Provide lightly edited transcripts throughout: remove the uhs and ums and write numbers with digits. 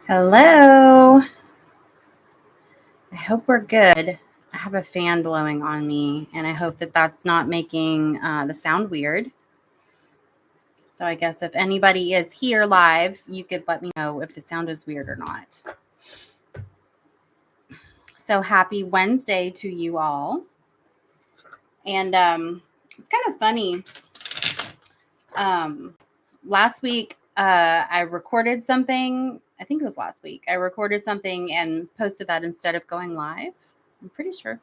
Hello. I hope we're good. I have a fan blowing on me, and I hope that that's not making the sound weird. So I guess if anybody is here live, you could let me know if the sound is weird or not. So happy Wednesday to you all. And it's kind of funny. Last week, I recorded something. I think it was last week. I recorded something and posted that instead of going live. I'm pretty sure.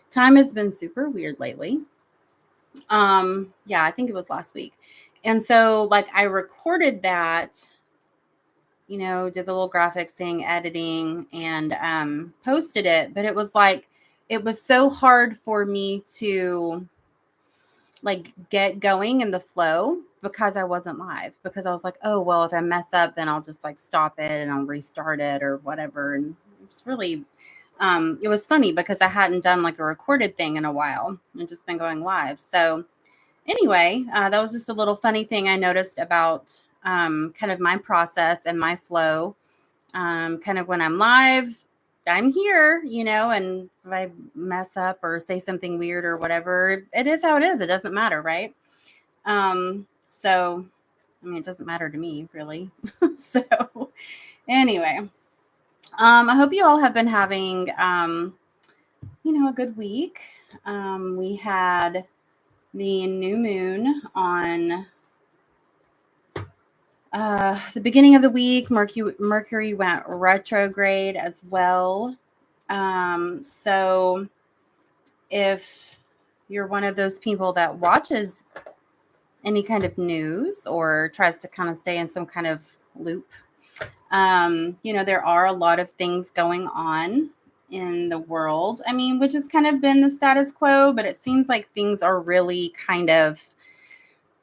Time has been super weird lately. Yeah, I think it was last week. And so like I recorded that, did the little graphics thing, editing, and posted it, but it was like it was so hard for me to like get going in the flow because I wasn't live, because I was like, oh well, if I mess up then I'll just like stop it and I'll restart it or whatever. And it's really it was funny because I hadn't done like a recorded thing in a while and just been going live. So anyway, that was just a little funny thing I noticed about kind of my process and my flow. Kind of when I'm live, I'm here, and if I mess up or say something weird or whatever, it is how it is. It doesn't matter, right? So, I mean, it doesn't matter to me, really. So, anyway, I hope you all have been having, a good week. We had the new moon on the beginning of the week. Mercury went retrograde as well. So if you're one of those people that watches any kind of news or tries to kind of stay in some kind of loop, there are a lot of things going on in the world. I mean, which has kind of been the status quo, but it seems like things are really kind of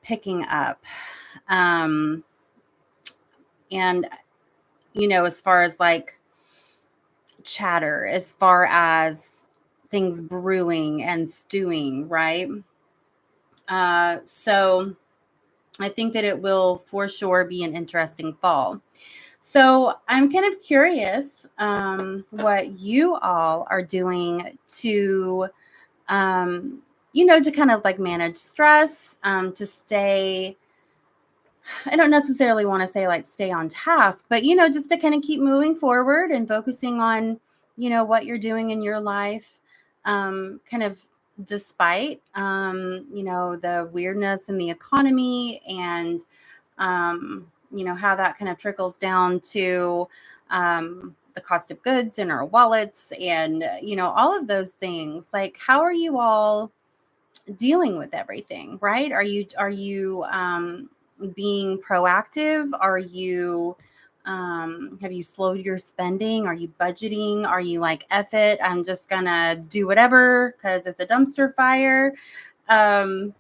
picking up. And, as far as like chatter, as far as things brewing and stewing, right? So I think that it will for sure be an interesting fall. So I'm kind of curious what you all are doing to, to kind of like manage stress, to stay. I don't necessarily want to say like stay on task, but just to kind of keep moving forward and focusing on, what you're doing in your life, kind of despite, the weirdness in the economy and, how that kind of trickles down to the cost of goods in our wallets and, all of those things. Like, how are you all dealing with everything, right? Are you being proactive? Are you have you slowed your spending? Are you budgeting? Are you like, F it, I'm just gonna do whatever because it's a dumpster fire? um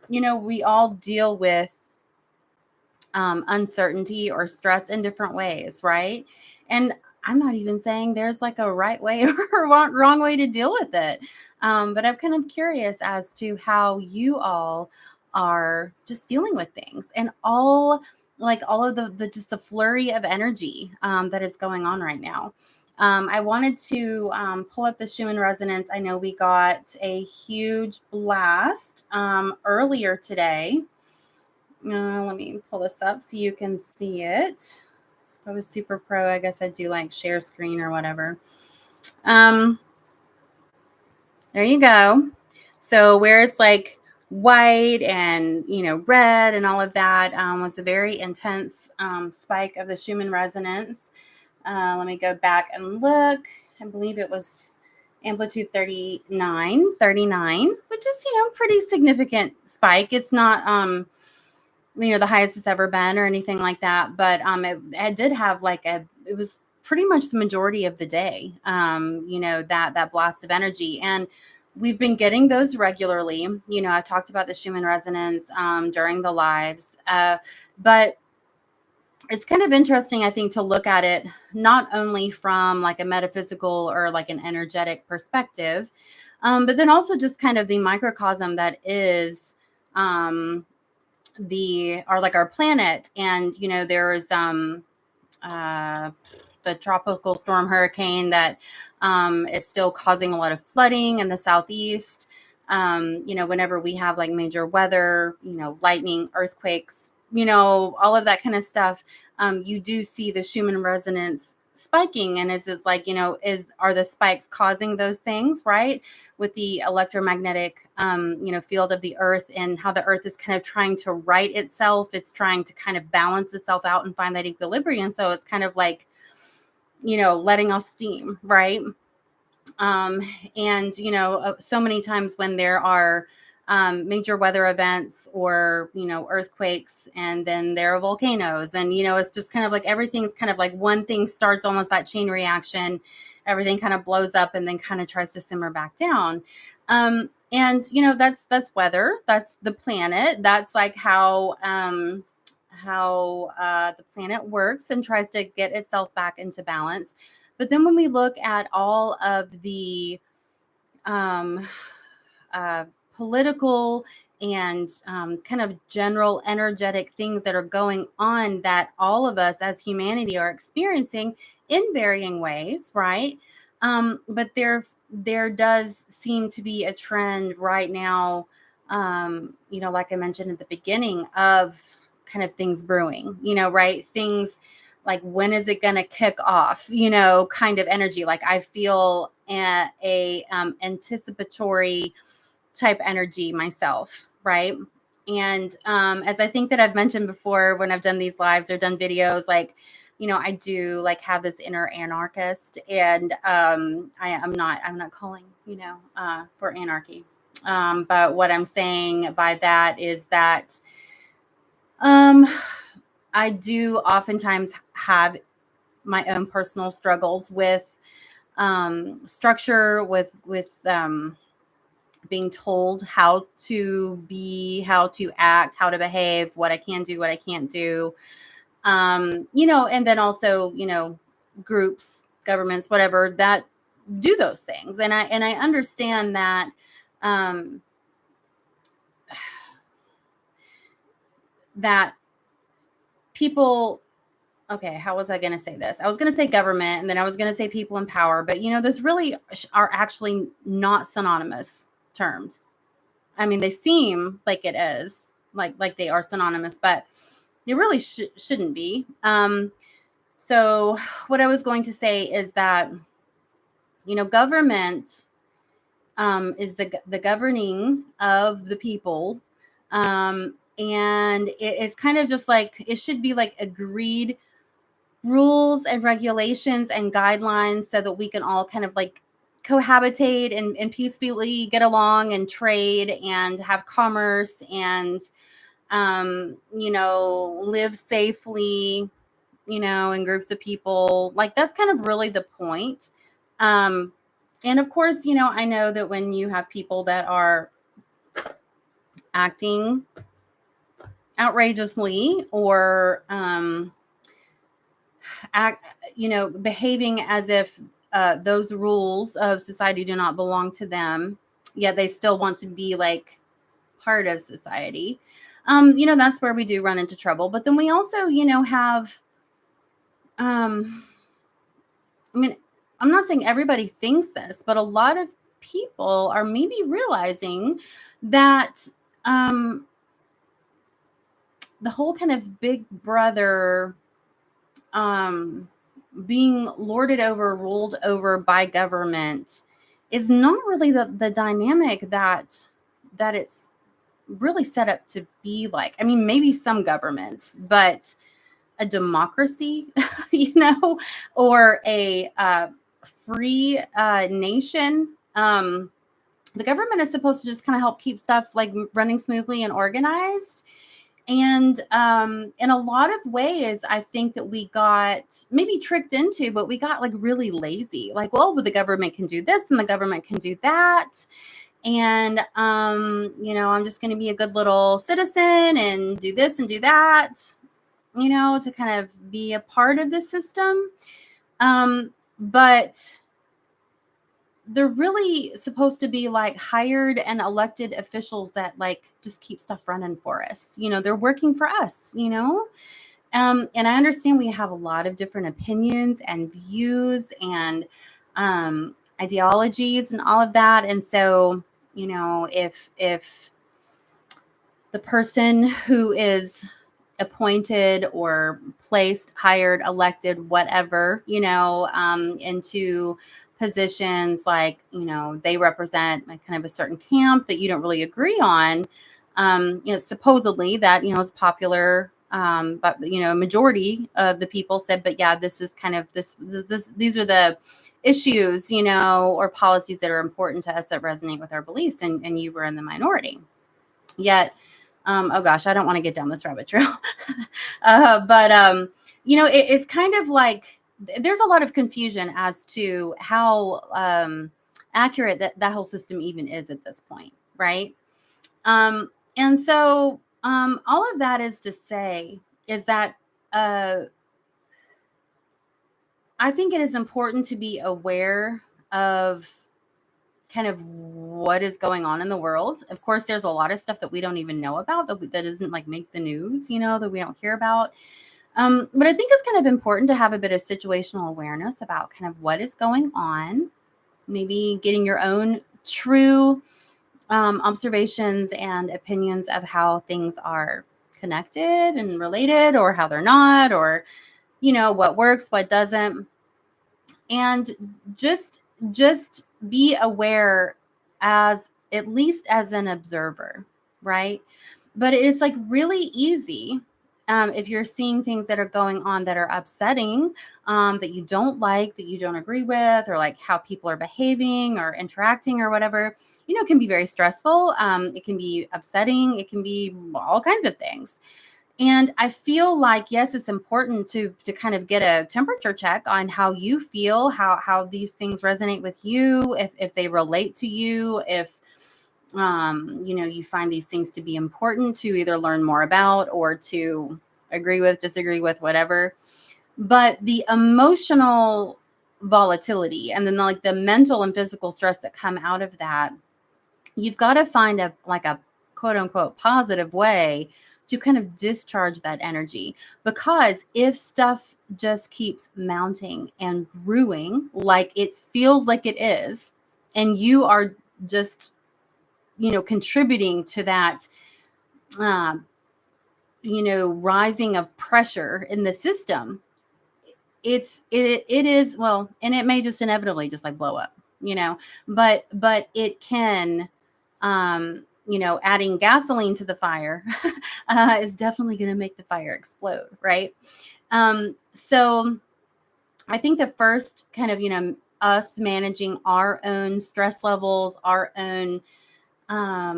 we all deal with uncertainty or stress in different ways, right? And I'm not even saying there's like a right way or wrong way to deal with it. But I'm kind of curious as to how you all are just dealing with things and all of the just the flurry of energy that is going on right now. I wanted to pull up the Schumann resonance. I know we got a huge blast earlier today. Let me pull this up so you can see it. If I was super pro, I guess I'd do like share screen or whatever. There you go. So where it's like white and, red and all of that was a very intense spike of the Schumann resonance. Let me go back and look. I believe it was amplitude 39, which is, pretty significant spike. It's not, the highest it's ever been or anything like that. But it did have like it was pretty much the majority of the day, that blast of energy. And we've been getting those regularly. I talked about the Schumann resonance during the lives. But it's kind of interesting, I think, to look at it not only from like a metaphysical or like an energetic perspective, but then also just kind of the microcosm that is our planet. And there's the tropical storm hurricane that is still causing a lot of flooding in the southeast. Whenever we have like major weather, lightning, earthquakes, all of that kind of stuff, you do see the Schumann resonance spiking. And is this like, are the spikes causing those things, right? With the electromagnetic, field of the earth, and how the earth is kind of trying to right itself. It's trying to kind of balance itself out and find that equilibrium. So it's kind of like, letting off steam, right? And so many times when there are major weather events or earthquakes, and then there are volcanoes, and it's just kind of like everything's kind of like one thing starts, almost that chain reaction, everything kind of blows up and then kind of tries to simmer back down. And that's weather, that's the planet, that's like how the planet works and tries to get itself back into balance. But then when we look at all of the um, political and kind of general energetic things that are going on, that all of us as humanity are experiencing in varying ways, right? But there does seem to be a trend right now, like I mentioned at the beginning, of kind of things brewing, right? Things like, when is it going to kick off, kind of energy. Like I feel a anticipatory type energy myself, right? And as I think that I've mentioned before, when I've done these lives or done videos, like, I do like have this inner anarchist, and I'm not calling, for anarchy. But what I'm saying by that is that I do oftentimes have my own personal struggles with structure, with being told how to be, how to act, how to behave, what I can do, what I can't do. And then also, groups, governments, whatever, that do those things. And I understand that that people, okay, how was I going to say this? I was going to say government, and then I was going to say people in power, but those really are actually not synonymous terms. I mean, they seem like it is, like they are synonymous, but they really shouldn't be. So what I was going to say is that, government is the governing of the people. And it's kind of just like, it should be like agreed rules and regulations and guidelines, so that we can all kind of like cohabitate and peacefully get along and trade and have commerce and live safely, in groups of people. Like, that's kind of really the point. And of course, I know that when you have people that are acting outrageously, or behaving as if those rules of society do not belong to them, yet they still want to be like part of society. That's where we do run into trouble. But then we also, have, I mean, I'm not saying everybody thinks this, but a lot of people are maybe realizing that the whole kind of big brother, being lorded over, ruled over by government, is not really the dynamic that it's really set up to be like. I mean, maybe some governments, but a democracy, or a free nation. The government is supposed to just kind of help keep stuff like running smoothly and organized. And in a lot of ways, I think that we got maybe tricked into, but we got like really lazy. Like, well, the government can do this and the government can do that. And, I'm just going to be a good little citizen and do this and do that, to kind of be a part of the system. But they're really supposed to be like hired and elected officials that like just keep stuff running for us. They're working for us, And I understand we have a lot of different opinions and views and ideologies and all of that. And so, if the person who is appointed or placed, hired, elected, whatever, into positions like, they represent like kind of a certain camp that you don't really agree on, supposedly that, is popular. But majority of the people said, but yeah, this is kind of these are the issues, or policies that are important to us that resonate with our beliefs. And you were in the minority. Yet, oh gosh, I don't want to get down this rabbit trail. But it's kind of like there's a lot of confusion as to how accurate that whole system even is at this point, right? And so all of that is to say is that I think it is important to be aware of kind of what is going on in the world. Of course, there's a lot of stuff that we don't even know about that doesn't like make the news, that we don't hear about. But I think it's kind of important to have a bit of situational awareness about kind of what is going on, maybe getting your own true observations and opinions of how things are connected and related, or how they're not, or, what works, what doesn't. And just be aware as at least as an observer, right? But it's like really easy if you're seeing things that are going on that are upsetting, that you don't like, that you don't agree with, or like how people are behaving or interacting or whatever, it can be very stressful. It can be upsetting. It can be all kinds of things. And I feel like, yes, it's important to kind of get a temperature check on how you feel, how these things resonate with you, if they relate to you, if you find these things to be important to either learn more about or to agree with, disagree with, whatever. But the emotional volatility and then like the mental and physical stress that come out of that, you've got to find a quote unquote positive way to kind of discharge that energy. Because if stuff just keeps mounting and brewing like it feels like it is, and you are just, contributing to that, rising of pressure in the system, it is, well, and it may just inevitably just like blow up, but it can, adding gasoline to the fire is definitely going to make the fire explode, right? So I think the first kind of, us managing our own stress levels, our own, uh,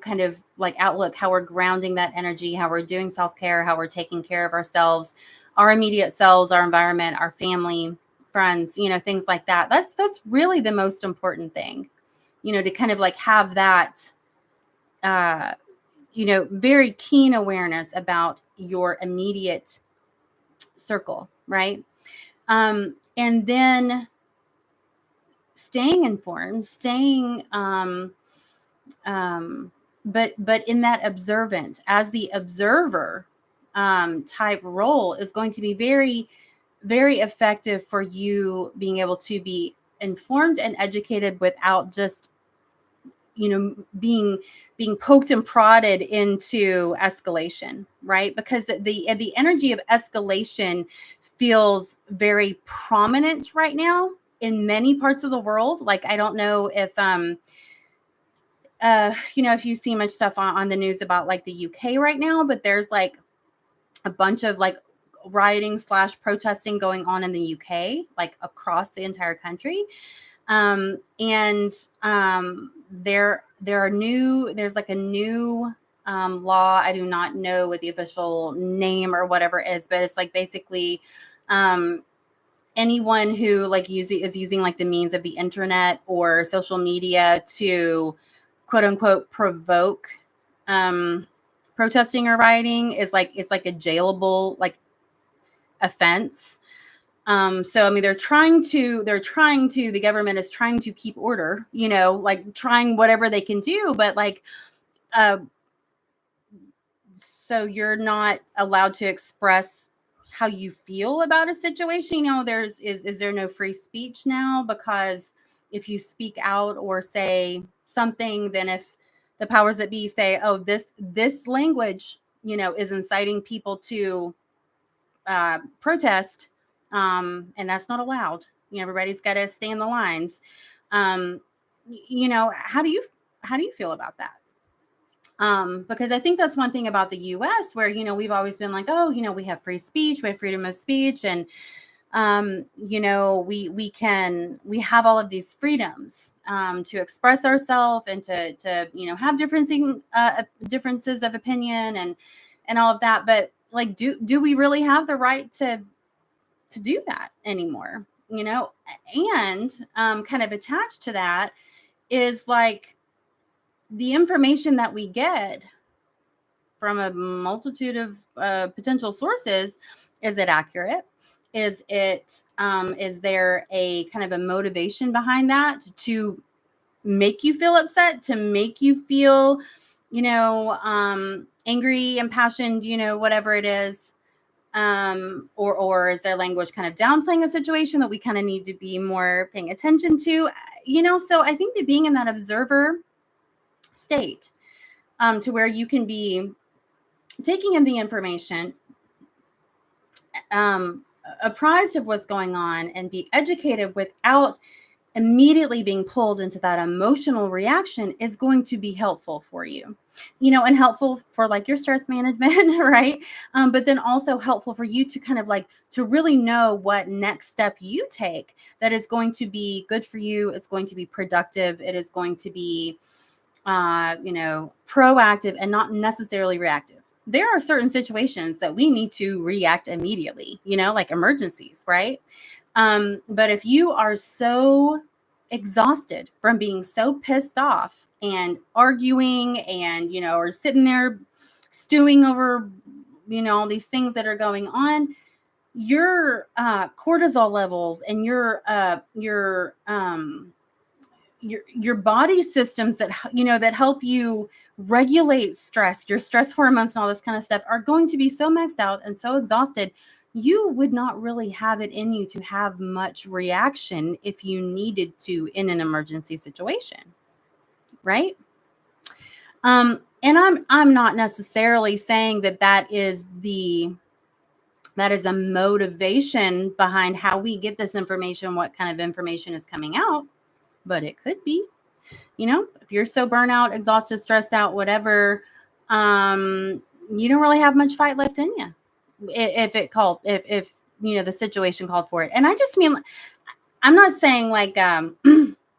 kind of like outlook, how we're grounding that energy, how we're doing self-care, how we're taking care of ourselves, our immediate selves, our environment, our family, friends, things like that. That's really the most important thing, to kind of like have that, uh, very keen awareness about your immediate circle, right? And then staying informed, staying, but in that observant, as the observer type role is going to be very, very effective for you being able to be informed and educated without just, being poked and prodded into escalation, right? Because the energy of escalation feels very prominent right now in many parts of the world. Like, I don't know if if you see much stuff on the news about like the UK right now, but there's like a bunch of like rioting / protesting going on in the UK, like across the entire country. And there's like a new law. I do not know what the official name or whatever is, but it's like basically anyone who like is using like the means of the internet or social media to quote unquote provoke protesting or rioting is like, it's like a jailable like offense. So I mean, the government is trying to keep order, like trying whatever they can do, but like so you're not allowed to express how you feel about a situation. Is there no free speech now? Because if you speak out or say something, then if the powers that be say, oh, this language, is inciting people to protest, and that's not allowed. Everybody's got to stay in the lines. um, how do you feel about that? Because I think that's one thing about the US where, we've always been like, oh, we have free speech, we have freedom of speech. And, we have all of these freedoms, to express ourselves and to, have differences of opinion and all of that. But like, do we really have the right to do that anymore? And, kind of attached to that is like the information that we get from a multitude of potential sources. Is it accurate? Is there a kind of a motivation behind that to make you feel upset, to make you feel, angry, impassioned, whatever it is? Or is their language kind of downplaying a situation that we kind of need to be more paying attention to? So I think that being in that observer state, to where you can be taking in the information, apprised of what's going on, and be educated without immediately being pulled into that emotional reaction, is going to be helpful for you, and helpful for like your stress management, right? But then also helpful for you to kind of like to really know what next step you take that is going to be good for you. It's going to be productive. It is going to be, proactive and not necessarily reactive. There are certain situations that we need to react immediately, like emergencies, right? But if you are so exhausted from being so pissed off and arguing and, or sitting there stewing over, all these things that are going on, your cortisol levels and your body systems that that help you regulate stress, your stress hormones and all this kind of stuff, are going to be so maxed out and so exhausted, you would not really have it in you to have much reaction if you needed to in an emergency situation, right? And I'm not necessarily saying that is a motivation behind how we get this information, what kind of information is coming out, but it could be. If you're so burnt out, exhausted, stressed out, whatever, you don't really have much fight left in you. If the situation called for it. And I just mean, I'm not saying like,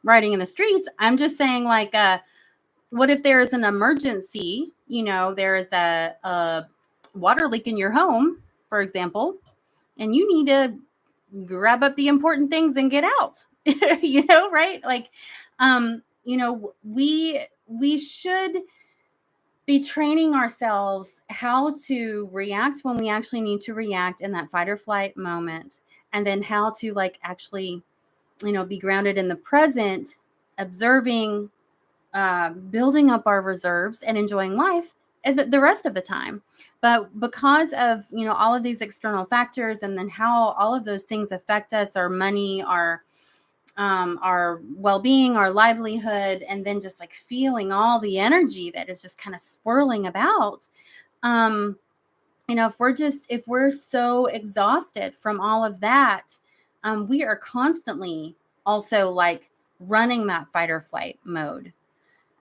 riding in the streets. I'm just saying like, what if there is an emergency, there is a water leak in your home, for example, and you need to grab up the important things and get out, right? Like, we should be training ourselves how to react when we actually need to react in that fight or flight moment, and then how to like actually, be grounded in the present, observing, building up our reserves and enjoying life the rest of the time. But because of, all of these external factors, and then how all of those things affect us, our money, our well-being, our livelihood, and then just like feeling all the energy that is just kind of swirling about, if we're so exhausted from all of that, we are constantly also like running that fight or flight mode.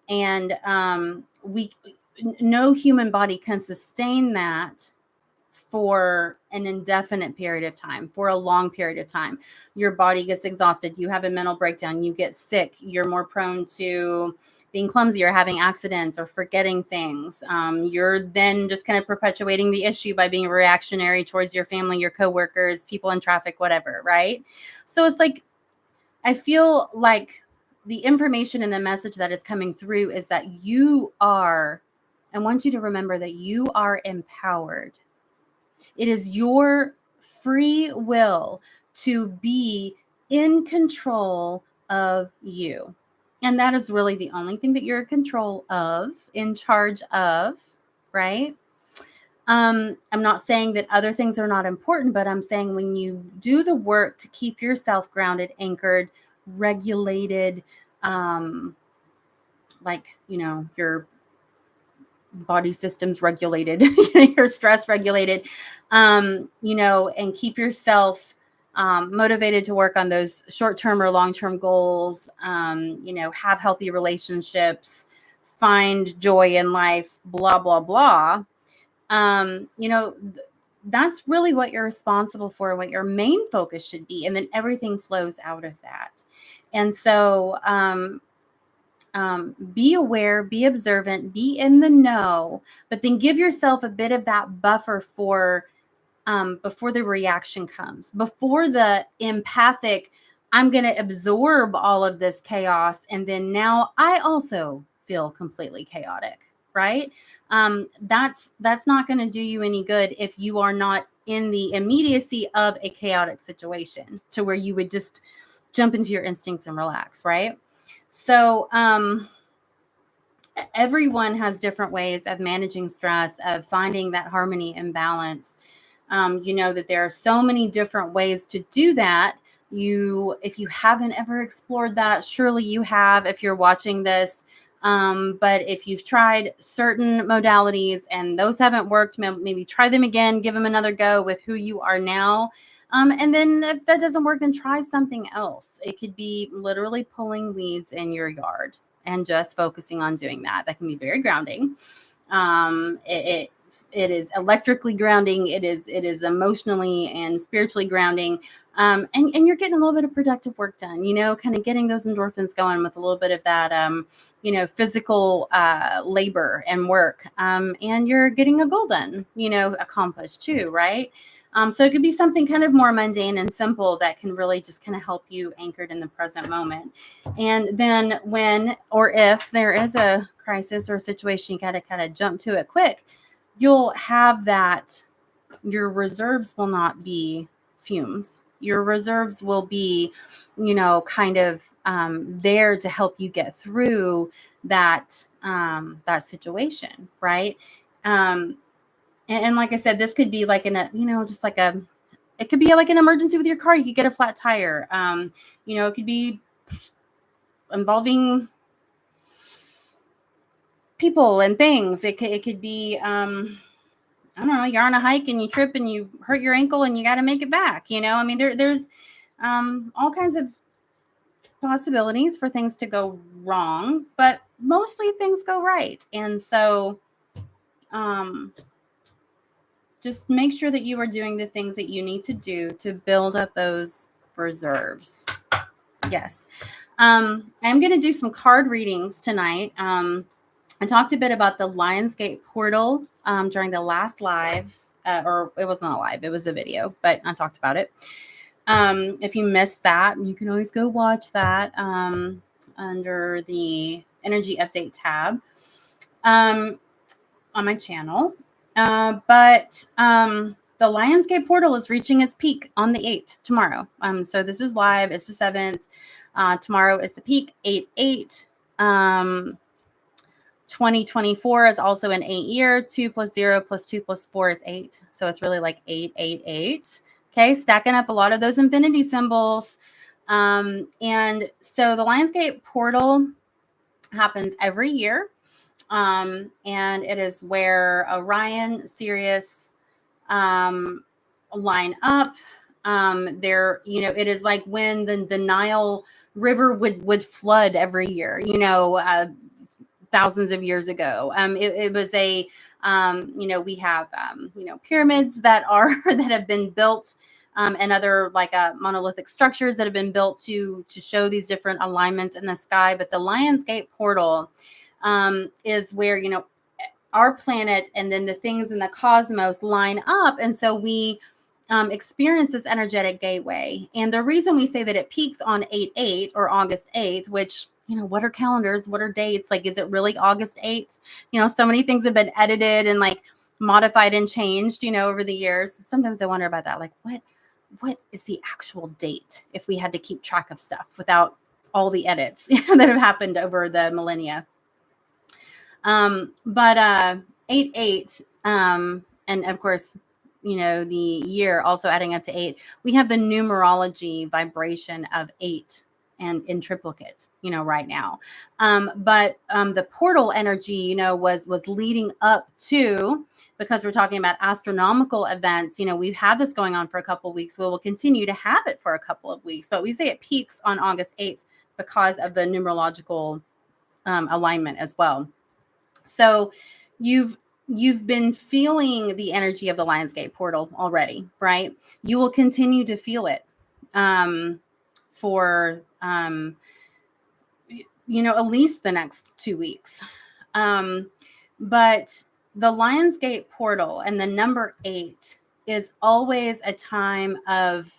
And no human body can sustain that for an indefinite period of time, for a long period of time. Your body gets exhausted. You have a mental breakdown. You get sick. You're more prone to being clumsy or having accidents or forgetting things. You're then just kind of perpetuating the issue by being reactionary towards your family, your coworkers, people in traffic, whatever, right? So it's like, I feel like the information and the message that is coming through is that I want you to remember that you are empowered. It is your free will to be in control of you. And that is really the only thing that you're in control of, in charge of, right? I'm not saying that other things are not important, but I'm saying when you do the work to keep yourself grounded, anchored, regulated, like, your body systems regulated, your stress regulated, and keep yourself motivated to work on those short-term or long-term goals, have healthy relationships, find joy in life, blah, blah, blah. That's really what you're responsible for, what your main focus should be. And then everything flows out of that. And so, be aware, be observant, be in the know, but then give yourself a bit of that buffer for before the reaction comes, before the empathic, I'm going to absorb all of this chaos. And then now I also feel completely chaotic, right? That's not going to do you any good if you are not in the immediacy of a chaotic situation to where you would just jump into your instincts and relax, right? So, everyone has different ways of managing stress, of finding that harmony and balance. That there are so many different ways to do that. If you haven't ever explored that, surely you have if you're watching this. But if you've tried certain modalities and those haven't worked, maybe try them again, give them another go with who you are now. And then if that doesn't work, then try something else. It could be literally pulling weeds in your yard and just focusing on doing that. That can be very grounding. It is electrically grounding. It is emotionally and spiritually grounding. And you're getting a little bit of productive work done, kind of getting those endorphins going with a little bit of that, physical labor and work. And you're getting a goal done, accomplished too, right? So it could be something kind of more mundane and simple that can really just kind of help you anchored in the present moment. And then when or if there is a crisis or a situation, you got to kind of jump to it quick. You'll have that. Your reserves will not be fumes. Your reserves will be, kind of there to help you get through that situation, right? And like I said, this could be like it could be like an emergency with your car. You could get a flat tire. It could be involving people and things. It could be, I don't know, you're on a hike and you trip and you hurt your ankle and you got to make it back. There's all kinds of possibilities for things to go wrong, but mostly things go right. And so, just make sure that you are doing the things that you need to do to build up those reserves. Yes. I'm going to do some card readings tonight. I talked a bit about the Lionsgate portal during the last live, or it wasn't a live, it was a video, but I talked about it. If you missed that, you can always go watch that under the energy update tab on my channel. But the Lionsgate portal is reaching its peak on the 8th tomorrow. So this is live. It's the 7th. Tomorrow is the peak, 8/8. 2024 is also an 8 year. 2 + 0 + 2 + 4 is 8. So it's really like 888. Okay, stacking up a lot of those infinity symbols. And so the Lionsgate portal happens every year. And it is where Orion, Sirius line up. It is like when the Nile River would flood every year, thousands of years ago. It was a, we have, pyramids that have been built, and other like monolithic structures that have been built to show these different alignments in the sky. But the Lionsgate portal is where, our planet and then the things in the cosmos line up. And so we experience this energetic gateway. And the reason we say that it peaks on 8/8 or August 8th, which, what are calendars? What are dates? Like, is it really August 8th? So many things have been edited and like modified and changed, over the years. Sometimes I wonder about that. Like, what is the actual date if we had to keep track of stuff without all the edits that have happened over the millennia? But 8/8 and of course, the year also adding up to 8, we have the numerology vibration of 8 and in triplicate, right now. But the portal energy, was leading up to, because we're talking about astronomical events, we've had this going on for a couple of weeks. We will continue to have it for a couple of weeks, but we say it peaks on August 8th because of the numerological alignment as well. So you've been feeling the energy of the Lionsgate portal already, right? You will continue to feel it for at least the next 2 weeks. But the Lionsgate portal and the number 8 is always a time of,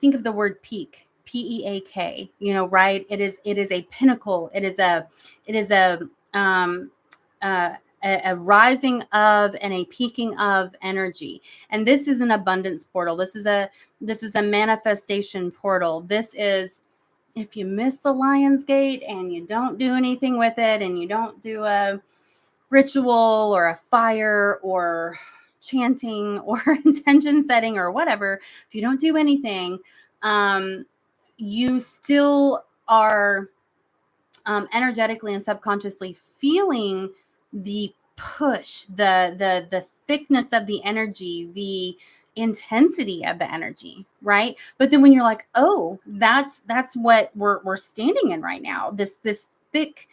think of the word peak, P-E-A-K, right? It is a pinnacle. It is a rising of and a peaking of energy. And this is an abundance portal. This is a manifestation portal. This is, if you miss the Lionsgate and you don't do anything with it, and you don't do a ritual or a fire or chanting or intention setting or whatever, if you don't do anything, you still are energetically and subconsciously feeling the push, the thickness of the energy, the intensity of the energy, right? But then when you're like, oh, that's what we're standing in right now, this thick,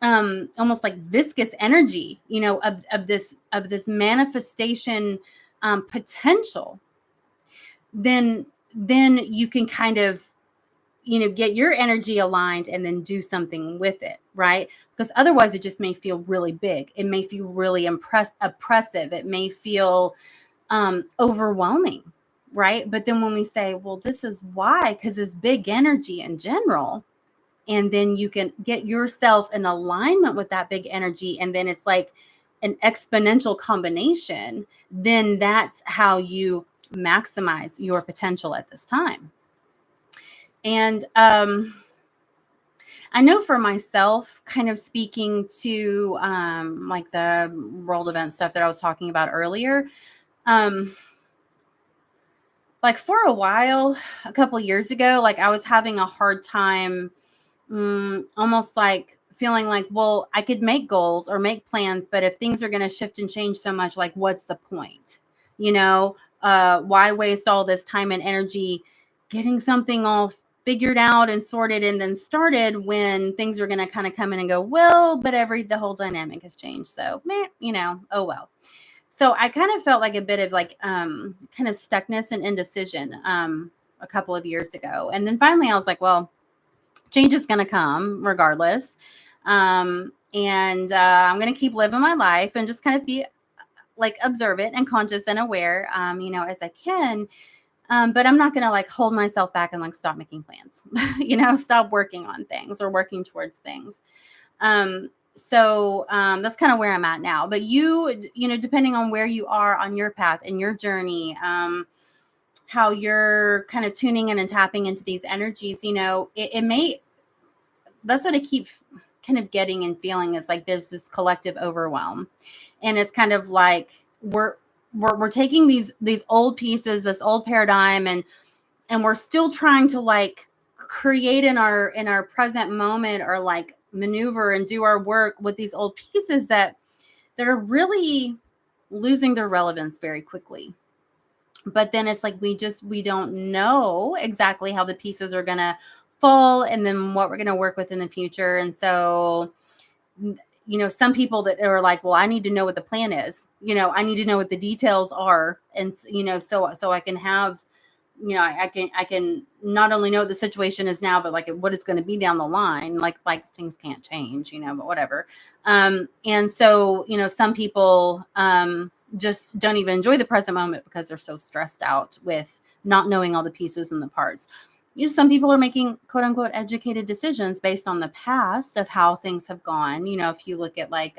almost like viscous energy, of this manifestation potential, then you can kind of get your energy aligned and then do something with it, right? Because otherwise it just may feel really big. It may feel really oppressive. It may feel overwhelming, right? But then when we say, well, this is why, because it's big energy in general, and then you can get yourself in alignment with that big energy, and then it's like an exponential combination, then that's how you maximize your potential at this time. And I know for myself, kind of speaking to like the world event stuff that I was talking about earlier, like for a while, a couple years ago, like I was having a hard time, almost like feeling like, well, I could make goals or make plans, but if things are going to shift and change so much, like what's the point? Why waste all this time and energy getting something all figured out and sorted and then started when things are going to kind of come in and go, well, but the whole dynamic has changed. So, oh well. So I kind of felt like a bit of like kind of stuckness and indecision a couple of years ago. And then finally I was like, well, change is going to come regardless. And I'm going to keep living my life and just kind of be like observant and conscious and aware, as I can. But I'm not going to like hold myself back and like stop making plans, stop working on things or working towards things. So that's kind of where I'm at now. But depending on where you are on your path and your journey, how you're kind of tuning in and tapping into these energies, it may, that's what I keep kind of getting and feeling is like there's this collective overwhelm. And it's kind of like we're taking these old pieces, this old paradigm, and we're still trying to like create in our present moment or like maneuver and do our work with these old pieces that are really losing their relevance very quickly. But then it's like we don't know exactly how the pieces are going to fall and then what we're going to work with in the future. And so some people that are like, well, I need to know what the plan is. I need to know what the details are. And, so I can have, I can not only know what the situation is now, but like what it's going to be down the line, like things can't change, but whatever. And so, some people just don't even enjoy the present moment because they're so stressed out with not knowing all the pieces and the parts. Some people are making quote unquote educated decisions based on the past of how things have gone. If you look at like,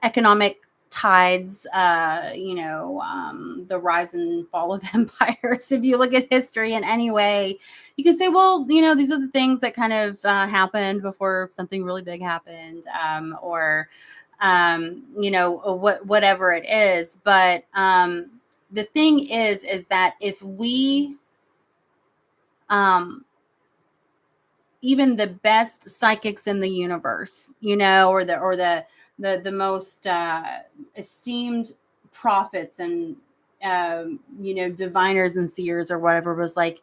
economic tides, the rise and fall of empires. If you look at history in any way, you can say, well, these are the things that kind of happened before something really big happened. Or whatever it is. But the thing is that if we, even the best psychics in the universe, or the most esteemed prophets and diviners and seers or whatever, was like,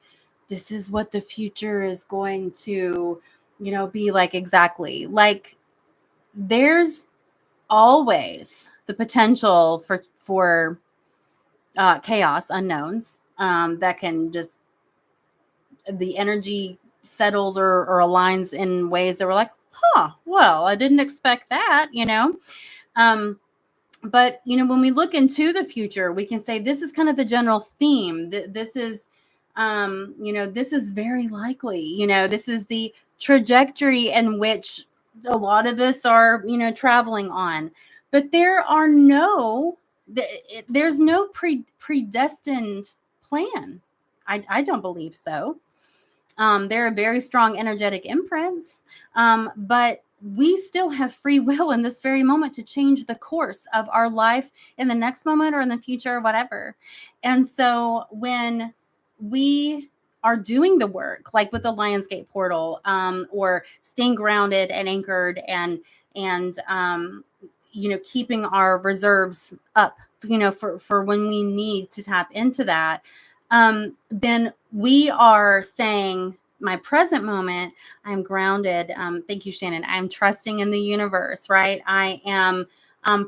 this is what the future is going to be like. Exactly. Like, there's always the potential for chaos, unknowns, that can just, the energy settles or aligns in ways that were like, well, I didn't expect that. um but when we look into the future, we can say this is kind of the general theme. This is this is very likely, this is the trajectory in which a lot of us are traveling on. But there's no predestined plan. I don't believe so. There are very strong energetic imprints, but we still have free will in this very moment to change the course of our life in the next moment or in the future or whatever. And so when we are doing the work, like with the Lionsgateportal, or staying grounded and anchored, and keeping our reserves up, for when we need to tap into that, then we are saying, my present moment, I'm grounded. Thank you, Shannon. I'm trusting in the universe, right? I am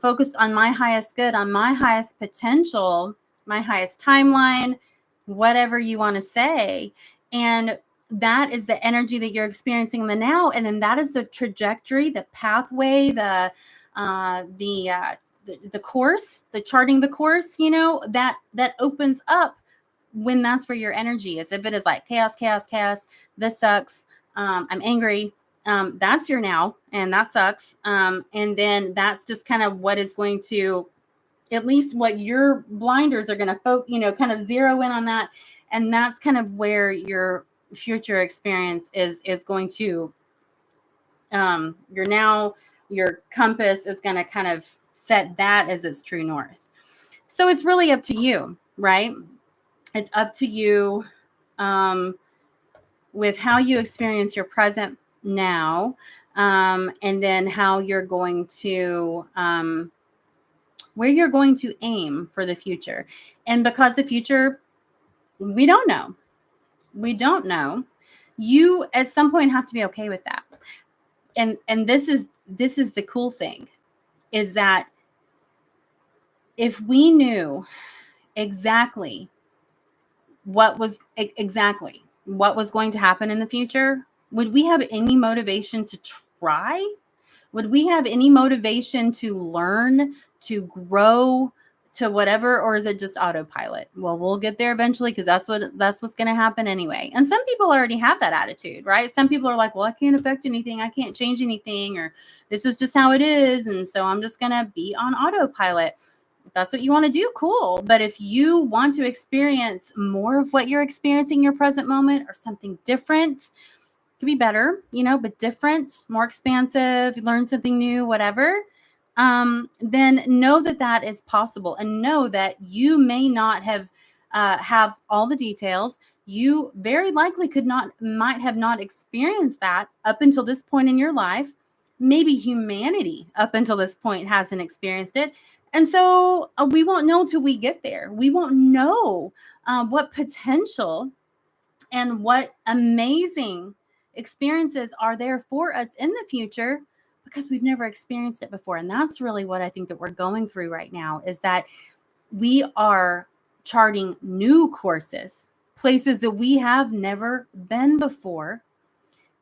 focused on my highest good, on my highest potential, my highest timeline, whatever you want to say. And that is the energy that you're experiencing in the now. And then that is the trajectory, the pathway, the course, the charting the course, that opens up when that's where your energy is. If it is like chaos, chaos, chaos, this sucks, I'm angry, that's your now, and that sucks. And then that's just kind of what is going to, at least what your blinders are going to kind of zero in on that. And that's kind of where your future experience is going to, your compass is going to kind of set that as its true north. So it's really up to you, right? It's up to you, with how you experience your present now, and then how you're going to, where you're going to aim for the future. And because the future, we don't know. You at some point have to be okay with that. And this is the cool thing, is that if we knew exactly what was going to happen in the future, would we have any motivation to try? Would we have any motivation to learn, to grow, to whatever? Or is it just autopilot? Well, we'll get there eventually, because that's what's going to happen anyway. And some people already have that attitude, right? Some people are like, well, I can't affect anything, I can't change anything, or this is just how it is, and so I'm just going to be on autopilot. If that's what you want to do, cool. But if you want to experience more of what you're experiencing in your present moment, or something different, could be better, but different, more expansive, learn something new, whatever, then know that is possible, and know that you may not have all the details. You very likely might have not experienced that up until this point in your life. Maybe humanity up until this point hasn't experienced it. And so we won't know till we get there. We won't know what potential and what amazing experiences are there for us in the future, because we've never experienced it before. And that's really what I think that we're going through right now, is that we are charting new courses, places that we have never been before.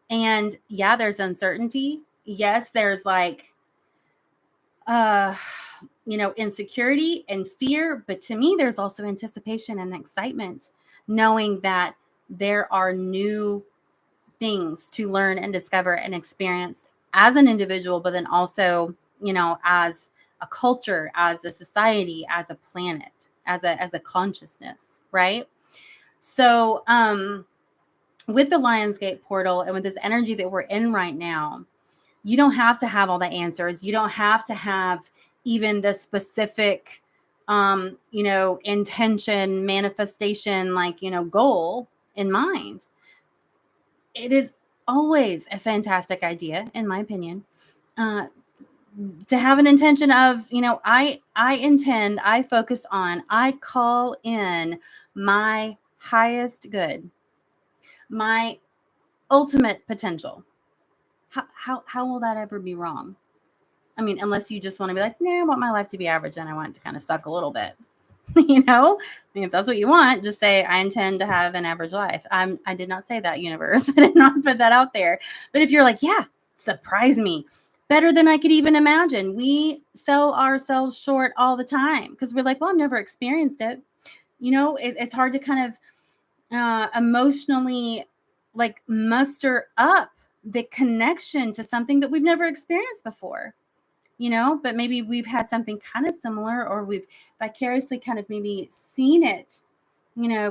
And yeah, there's uncertainty. Yes, there's like insecurity and fear, but to me there's also anticipation and excitement, knowing that there are new things to learn and discover and experience as an individual, but then also, as a culture, as a society, as a planet, as a consciousness, right? So with the Lionsgate portal and with this energy that we're in right now, you don't have to have all the answers. You don't have to have even the specific, intention, manifestation, goal in mind. It is always a fantastic idea, in my opinion, to have an intention of, I intend, I focus on, I call in my highest good, my ultimate potential. How will that ever be wrong? I mean, unless you just want to be like, I want my life to be average and I want it to kind of suck a little bit. I mean, if that's what you want, just say, I intend to have an average life. I did not say that, universe. I did not put that out there. But if you're like, yeah, surprise me, better than I could even imagine. We sell ourselves short all the time because we're like, well, I've never experienced it. It's hard to kind of emotionally muster up the connection to something that we've never experienced before. But maybe we've had something kind of similar, or we've vicariously kind of maybe seen it,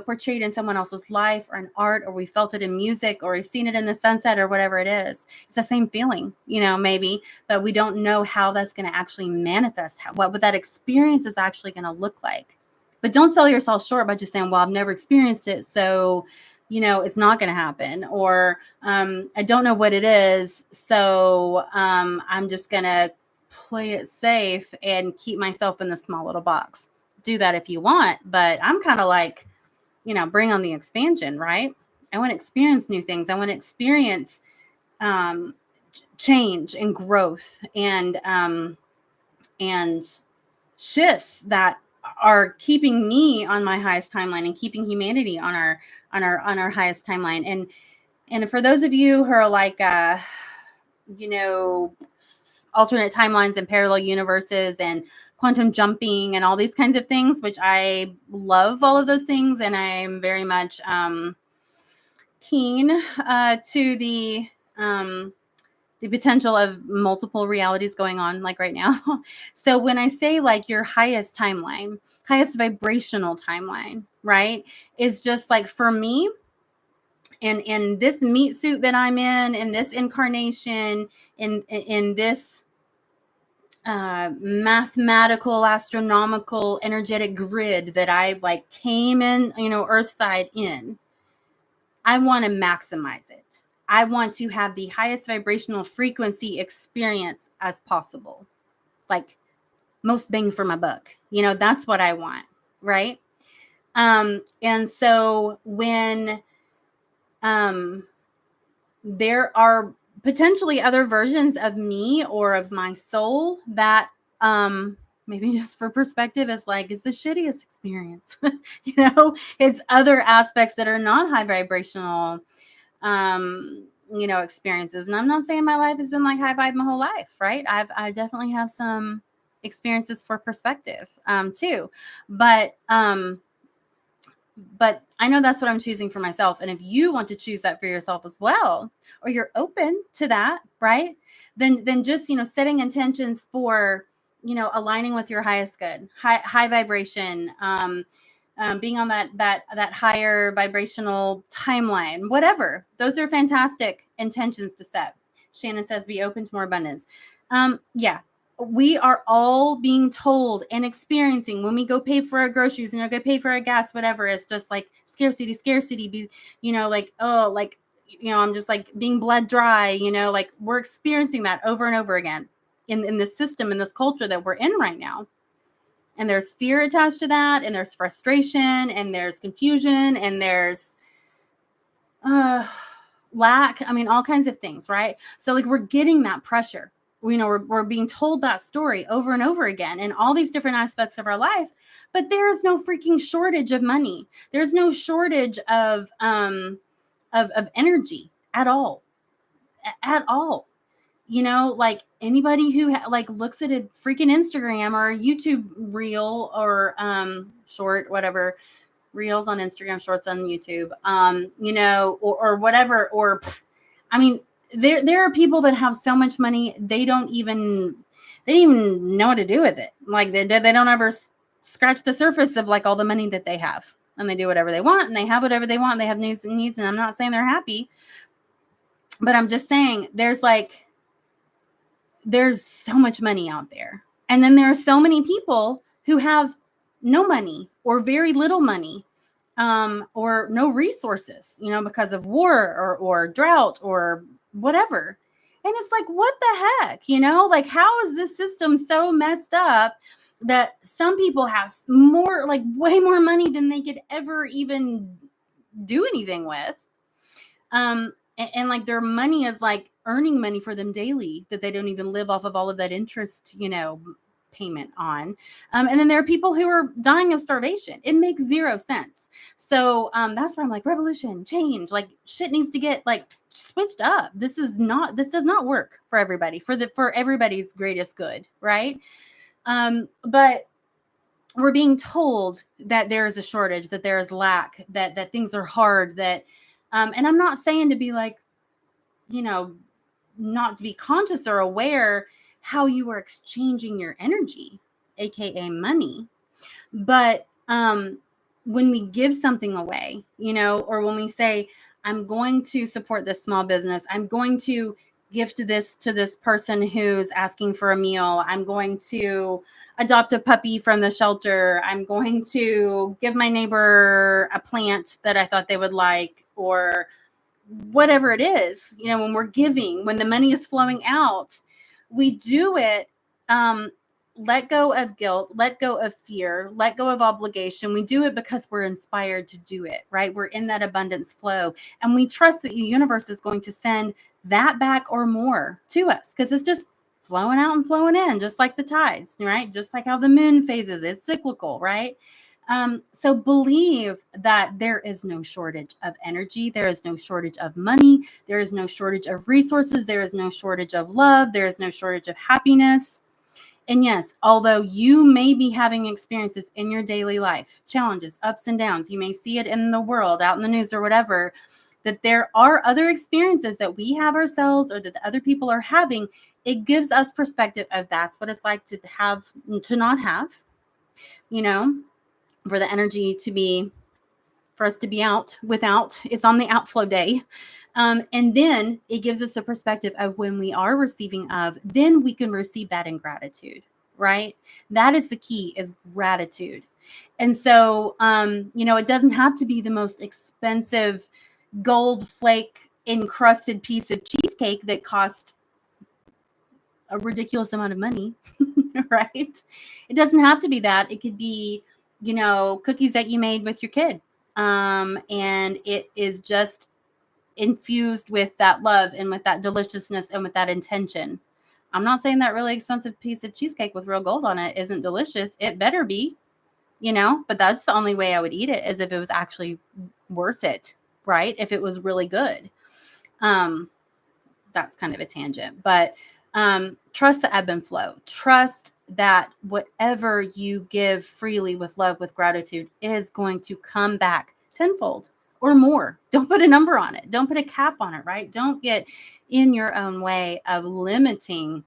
portrayed in someone else's life or in art, or we felt it in music, or we've seen it in the sunset, or whatever it is. It's the same feeling, maybe, but we don't know how that's going to actually manifest, what that experience is actually going to look like. But don't sell yourself short by just saying, well, I've never experienced it, so it's not going to happen, or I don't know what it is, so I'm just going to play it safe and keep myself in the small little box. Do that if you want, but I'm kind of like, bring on the expansion, right? I want to experience new things. I want to experience change and growth and shifts that are keeping me on my highest timeline and keeping humanity on our highest timeline. And for those of you who are like alternate timelines and parallel universes and quantum jumping and all these kinds of things, which I love all of those things. And I'm very much keen to the potential of multiple realities going on like right now. So when I say like your highest timeline, highest vibrational timeline, right, is just like for me, in this meat suit that I'm in this incarnation, in this mathematical, astronomical, energetic grid that I came in, Earthside in, I want to maximize it. I want to have the highest vibrational frequency experience as possible. Like most bang for my buck. That's what I want. Right. And so when there are potentially other versions of me or of my soul that maybe just for perspective is the shittiest experience. It's other aspects that are not high vibrational experiences. And I'm not saying my life has been like high vibe my whole life, right? I definitely have some experiences for perspective too. But I know that's what I'm choosing for myself. And if you want to choose that for yourself as well, or you're open to that, right? Then just, setting intentions for, aligning with your highest good, high vibration, being on that higher vibrational timeline, whatever. Those are fantastic intentions to set. Shannon says, be open to more abundance. Yeah. We are all being told and experiencing when we go pay for our groceries and go pay for our gas, whatever. It's just like scarcity, be, I'm just like being bled dry, we're experiencing that over and over again in this system, in this culture that we're in right now. And there's fear attached to that. And there's frustration and there's confusion and there's lack. I mean, all kinds of things, right? So we're getting that pressure. We're being told that story over and over again in all these different aspects of our life, but there is no freaking shortage of money. There's no shortage of energy at all. Anybody who looks at a freaking Instagram or a YouTube reel or short, whatever, reels on Instagram, shorts on YouTube, or whatever, or I mean, there are people that have so much money they don't even know what to do with it. They don't ever scratch the surface of all the money that they have, and they do whatever they want and they have whatever they want. And they have needs, and I'm not saying they're happy, but I'm just saying there's there's so much money out there. And then there are so many people who have no money or very little money, or no resources, because of war or drought or whatever. And it's like, what the heck, like, how is this system so messed up that some people have more, like way more money than they could ever even do anything with? And like their money is like earning money for them daily that they don't even live off of all of that interest, payment on. And then there are people who are dying of starvation. It makes zero sense. So that's where I'm like, revolution, change, like shit needs to get like switched up. This does not work for everybody, for everybody's greatest good, right? But we're being told that there is a shortage, that there is lack, that things are hard, that and I'm not saying to be like, not to be conscious or aware how you are exchanging your energy, aka money. But when we give something away, or when we say, I'm going to support this small business, I'm going to gift this to this person who's asking for a meal, I'm going to adopt a puppy from the shelter, I'm going to give my neighbor a plant that I thought they would like, or whatever it is, when we're giving, when the money is flowing out, we do it, let go of guilt, let go of fear, let go of obligation. We do it because we're inspired to do it, right? We're in that abundance flow, and we trust that the universe is going to send that back or more to us, because it's just flowing out and flowing in, just like the tides, right? Just like how the moon phases, it's cyclical, right? So believe that there is no shortage of energy. There is no shortage of money. There is no shortage of resources. There is no shortage of love. There is no shortage of happiness. And yes, although you may be having experiences in your daily life, challenges, ups and downs, you may see it in the world, out in the news or whatever, that there are other experiences that we have ourselves or that the other people are having. It gives us perspective of that's what it's like to have, to not have, for the energy to be, for us to be out without, it's on the outflow day. And then it gives us a perspective of when we are receiving of, then we can receive that in gratitude, right? That is the key, is gratitude. And so, it doesn't have to be the most expensive gold flake encrusted piece of cheesecake that cost a ridiculous amount of money, right? It doesn't have to be that. It could be, cookies that you made with your kid. And it is just infused with that love and with that deliciousness and with that intention. I'm not saying that really expensive piece of cheesecake with real gold on it isn't delicious. It better be, but that's the only way I would eat it, is if it was actually worth it, right? If it was really good. That's kind of a tangent, but trust the ebb and flow. Trust that whatever you give freely with love, with gratitude, is going to come back tenfold or more. Don't put a number on it. Don't put a cap on it, right? Don't get in your own way of limiting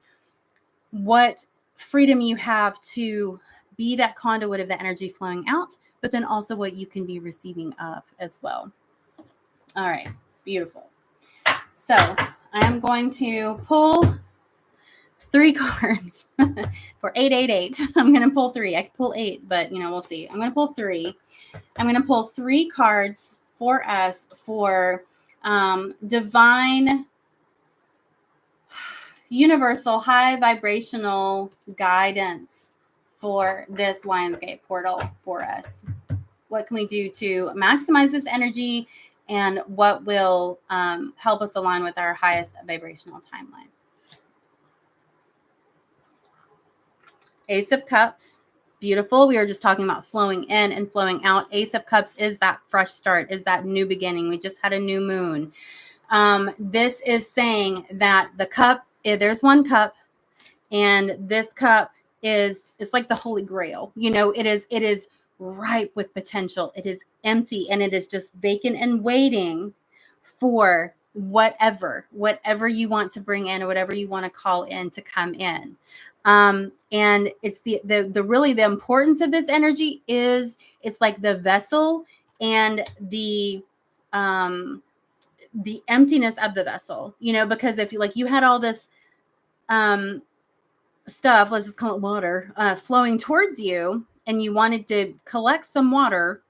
what freedom you have to be that conduit of the energy flowing out, but then also what you can be receiving of as well. All right, beautiful. So I am going to pull 3 cards for 888. I'm going to pull 3. I could pull 8, but we'll see. I'm going to pull 3. I'm going to pull 3 cards for us for divine, universal, high vibrational guidance for this Lionsgate portal for us. What can we do to maximize this energy, and what will help us align with our highest vibrational timeline? Ace of Cups, beautiful. We were just talking about flowing in and flowing out. Ace of Cups is that fresh start, is that new beginning. We just had a new moon. This is saying that the cup, there's one cup, and this cup it's like the Holy Grail. It is ripe with potential. It is empty, and it is just vacant and waiting for whatever you want to bring in, or whatever you want to call in to come in. And it's the really the importance of this energy is, it's like the vessel and the emptiness of the vessel, because if you had all this stuff, let's just call it water, flowing towards you, and you wanted to collect some water,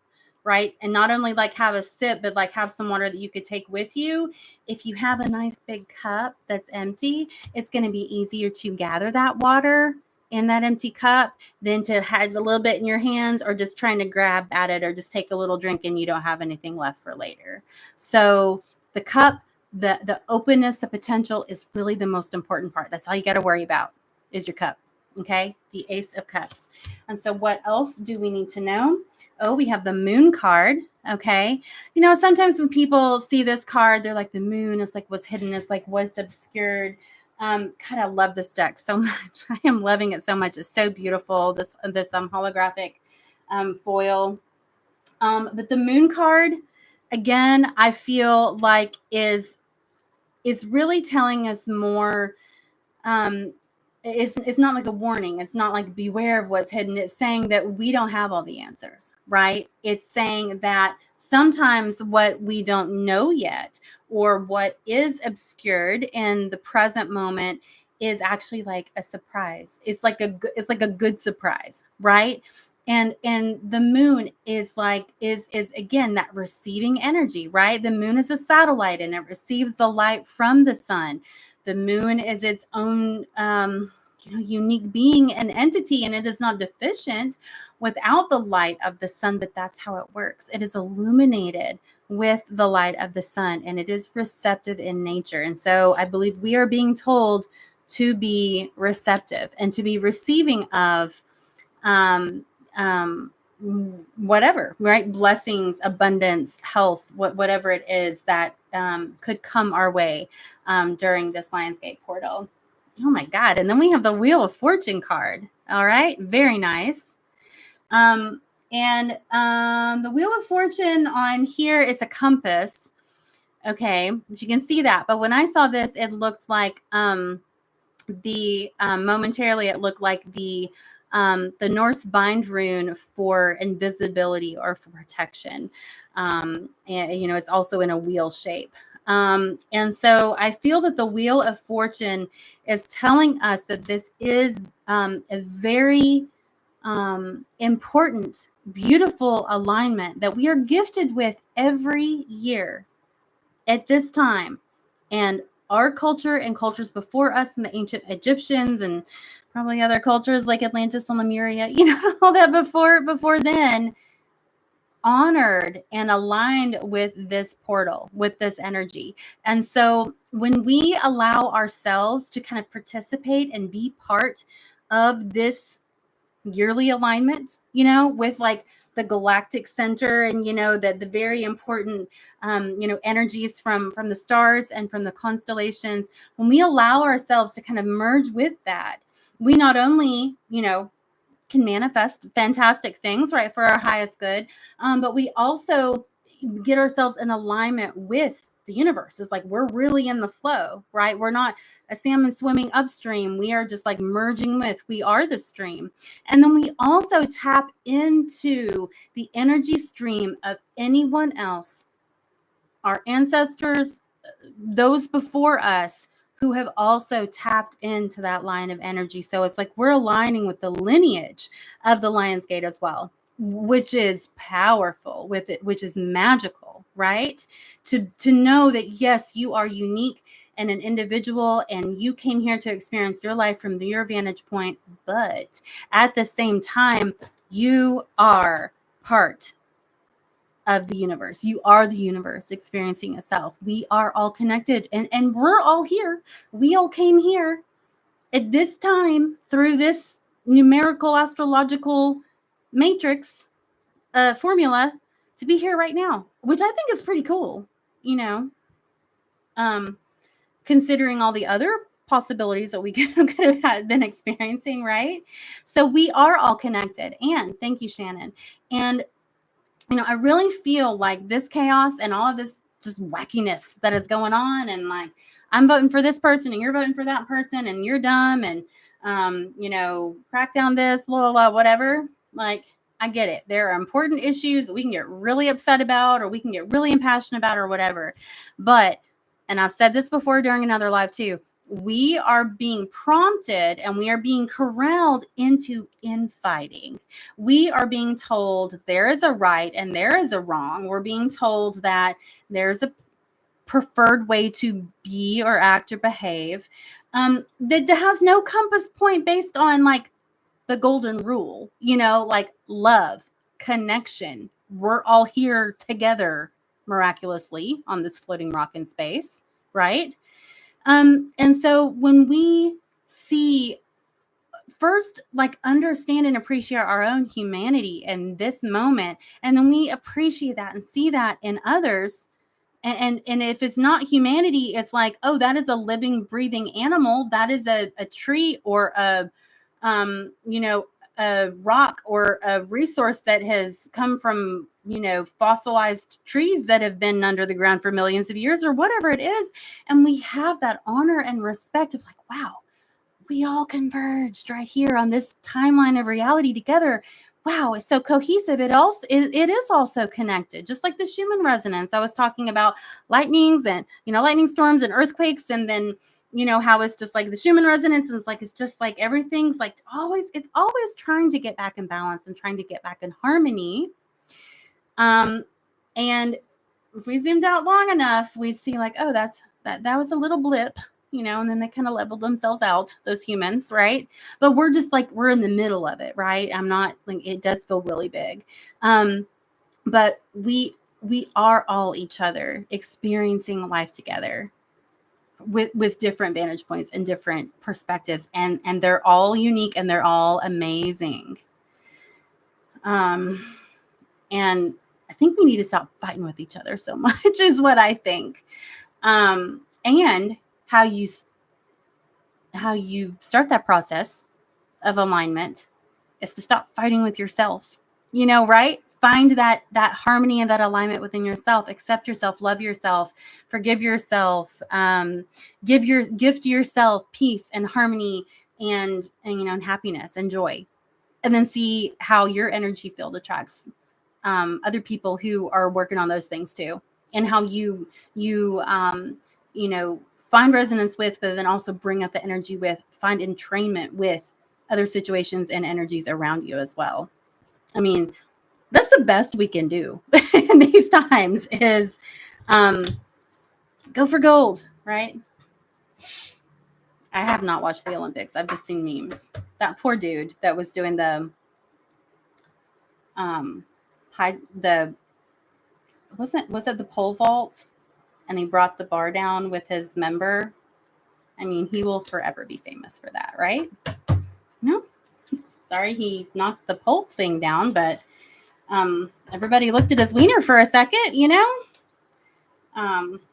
right? And not only like have a sip, but like have some water that you could take with you. If you have a nice big cup that's empty, it's going to be easier to gather that water in that empty cup than to have a little bit in your hands or just trying to grab at it or just take a little drink and you don't have anything left for later. So the cup, the openness, the potential is really the most important part. That's all you got to worry about is your cup. Okay. The Ace of Cups. And so what else do we need to know? Oh, we have the Moon card. Okay. You know, sometimes when people see this card, they're like, the moon is like what's hidden, is like what's obscured. God, I love this deck so much. I am loving it so much. It's so beautiful. This holographic foil. But the Moon card, again, I feel like is really telling us more. It's not like a warning. It's not like beware of what's hidden. It's saying that we don't have all the answers, right? It's saying that sometimes what we don't know yet or what is obscured in the present moment is actually like a surprise. It's like a good surprise, right? And the moon is like is again that receiving energy, right? The moon is a satellite and it receives the light from the sun. The moon is its own unique being and entity, and it is not deficient without the light of the sun, but that's how it works. It is illuminated with the light of the sun, and it is receptive in nature. And so I believe we are being told to be receptive and to be receiving of um, whatever, right? Blessings, abundance, health, whatever it is that could come our way during this Lionsgate portal. Oh my God. And then we have the Wheel of Fortune card. All right. Very nice. And the Wheel of Fortune on here is a compass. Okay. If you can see that. But when I saw this, it looked like momentarily it looked like the Norse bind rune for invisibility or for protection. And it's also in a wheel shape. And so I feel that the Wheel of Fortune is telling us that this is a very important, beautiful alignment that we are gifted with every year at this time. And our culture and cultures before us and the ancient Egyptians and probably other cultures like Atlantis and Lemuria, all that before then, honored and aligned with this portal, with this energy. And so when we allow ourselves to kind of participate and be part of this yearly alignment, with like the galactic center and the very important energies from the stars and from the constellations, when we allow ourselves to kind of merge with that, we not only can manifest fantastic things, right, for our highest good, but we also get ourselves in alignment with the universe. It's like we're really in the flow, right? We're not a salmon swimming upstream. We are just like merging with, we are the stream. And then we also tap into the energy stream of anyone else, our ancestors, those before us, who have also tapped into that line of energy. So it's like we're aligning with the lineage of the Lionsgate as well, which is powerful with it, which is magical, right? To know that, yes, you are unique and an individual and you came here to experience your life from your vantage point, but at the same time, you are part of the universe. You are the universe experiencing itself. We are all connected and we're all here. We all came here at this time through this numerical astrological matrix formula to be here right now, which I think is pretty cool, um, considering all the other possibilities that we could have been experiencing, right? So we are all connected. And thank you, Shannon. And I really feel like this chaos and all of this just wackiness that is going on, and like I'm voting for this person and you're voting for that person and you're dumb and crack down this, blah, blah, blah, whatever. Like, I get it. There are important issues that we can get really upset about or we can get really impassioned about or whatever. But, and I've said this before during another live too, we are being prompted and we are being corralled into infighting. We are being told there is a right and there is a wrong. We're being told that there's a preferred way to be or act or behave, that has no compass point based on like the golden rule, like love, connection. We're all here together miraculously on this floating rock in space, right? And so when we see, first, like, understand and appreciate our own humanity in this moment, and then we appreciate that and see that in others. And if it's not humanity, it's like, oh, that is a living, breathing animal. That is a tree or a rock or a resource that has come from, fossilized trees that have been under the ground for millions of years or whatever it is. And we have that honor and respect of like, wow, we all converged right here on this timeline of reality together. Wow, it's so cohesive. It is also connected, just like the Schumann resonance. I was talking about lightnings and lightning storms and earthquakes, and then how it's just like the Schumann resonance is like, it's just like everything's like it's always trying to get back in balance and trying to get back in harmony. And if we zoomed out long enough, we'd see like, oh, that was a little blip, and then they kind of leveled themselves out, those humans, right? But we're just like, we're in the middle of it, right? I'm not like, it does feel really big. But we are all each other experiencing life together with different vantage points and different perspectives, and they're all unique and they're all amazing. And I think we need to stop fighting with each other so much is what I think. And how you start that process of alignment is to stop fighting with yourself, right? Find that harmony and that alignment within yourself. Accept yourself, love yourself, forgive yourself, gift yourself peace and harmony and and happiness and joy. And then see how your energy field attracts other people who are working on those things too, and how you find resonance with, but then also bring up the energy with, find entrainment with other situations and energies around you as well. I mean, that's the best we can do in these times is go for gold, right? I have not watched the Olympics. I've just seen memes. That poor dude that was doing the was it the pole vault, and he brought the bar down with his member. I mean, he will forever be famous for that, right? No, sorry he knocked the pole thing down, but everybody looked at his wiener for a second,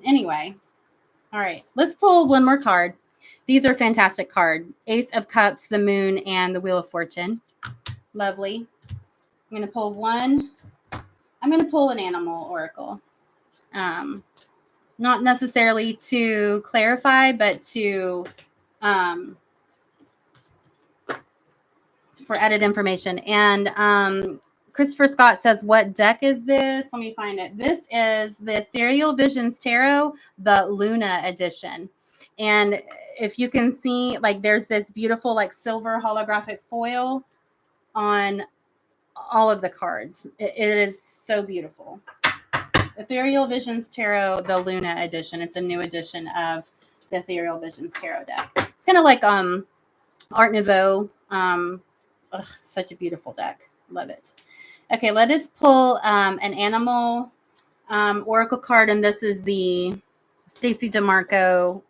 Anyway, all right, let's pull one more card. These are fantastic cards: Ace of Cups, the Moon, and the Wheel of Fortune. Lovely. I'm going to pull one. I'm going to pull an animal oracle. Not necessarily to clarify, but to for added information. And Christopher Scott says, what deck is this? Let me find it. This is the Ethereal Visions Tarot, the Luna edition. And if you can see, like, there's this beautiful, like, silver holographic foil on all of the cards. It is so beautiful. Ethereal Visions Tarot, the Luna edition. It's a new edition of the Ethereal Visions Tarot deck. It's kind of like Art Nouveau. Such a beautiful deck. Love it. Okay, let us pull an animal oracle card, and this is the Stacey DeMarco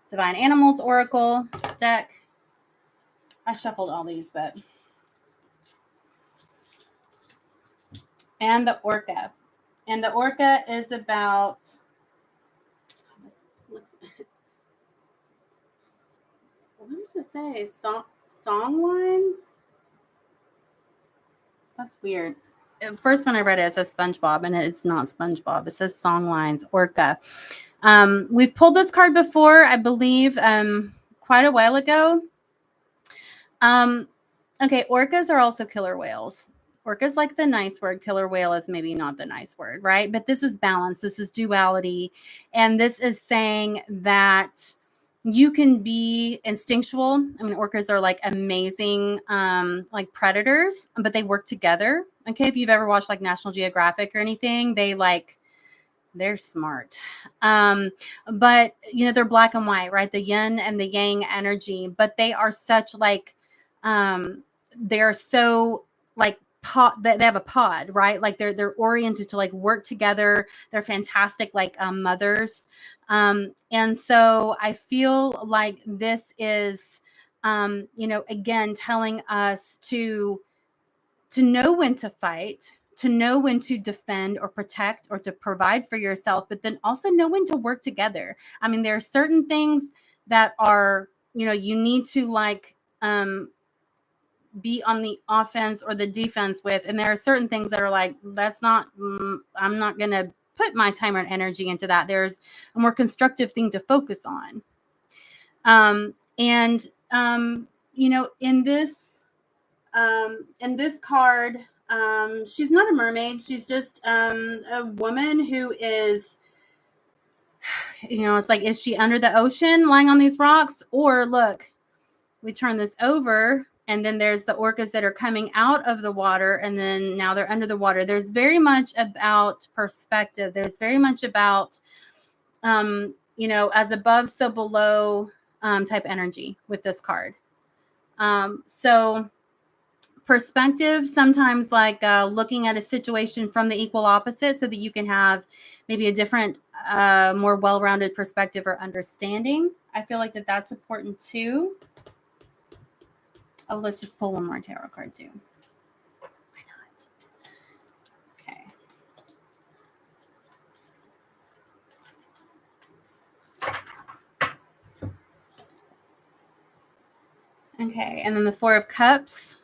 Divine Animals Oracle deck. I shuffled all these, but... And the orca. And the orca is about... What does it say? Song lines? That's weird. First, when I read it, it says SpongeBob, and it's not SpongeBob. It says song lines, orca. We've pulled this card before, I believe, quite a while ago. Okay, orcas are also killer whales. Orca is like the nice word. Killer whale is maybe not the nice word, right? But this is balance. This is duality. And this is saying that you can be instinctual. I mean, orcas are like amazing, like predators, but they work together. Okay. If you've ever watched like National Geographic or anything, they're smart. But they're black and white, right? The yin and the yang energy, but they are such like, they're so like they have a pod, right? Like they're oriented to like work together. They're fantastic, like mothers. And so I feel like this is, again, telling us to know when to fight, to know when to defend or protect or to provide for yourself, but then also know when to work together. I mean, there are certain things that are, you need to like be on the offense or the defense with. And there are certain things that are like, that's not, I'm not going to put my time and energy into that. There's a more constructive thing to focus on. In this card, she's not a mermaid. She's just a woman who is, it's like, is she under the ocean lying on these rocks? Or look, we turn this over and then there's the orcas that are coming out of the water and then now they're under the water. There's very much about perspective. There's very much about, as above, so below type energy with this card. So perspective, sometimes like looking at a situation from the equal opposite so that you can have maybe a different, more well-rounded perspective or understanding. I feel like that's important too. Oh, let's just pull one more tarot card too. Why not? Okay. Okay, and then the Four of Cups.